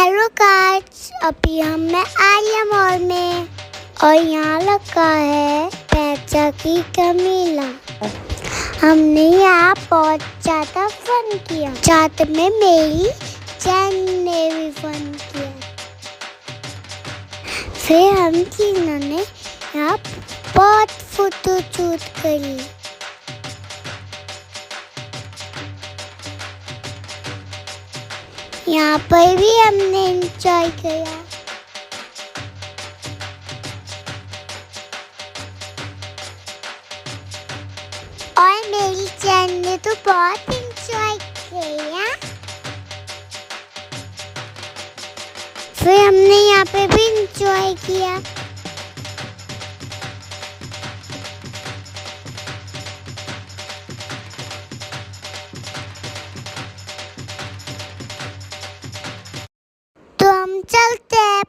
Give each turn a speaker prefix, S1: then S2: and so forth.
S1: Hello guys, अभी हम मैं आर्या मॉल में और यहाँ लगा है पैसा की कमीला। हमने यहाँ बहुत ज़्यादा फन किया, साथ में मेरी चैन ने भी फन किया। फिर हम तीनों ने यहाँ बहुत फोटो शूट करी। यहाँ पर भी हमने एंजॉय किया। और मेरी चैन ने तो बहुत एंजॉय किया। फिर हमने यहाँ पे भी एंजॉय किया। तो हम चलते हैं।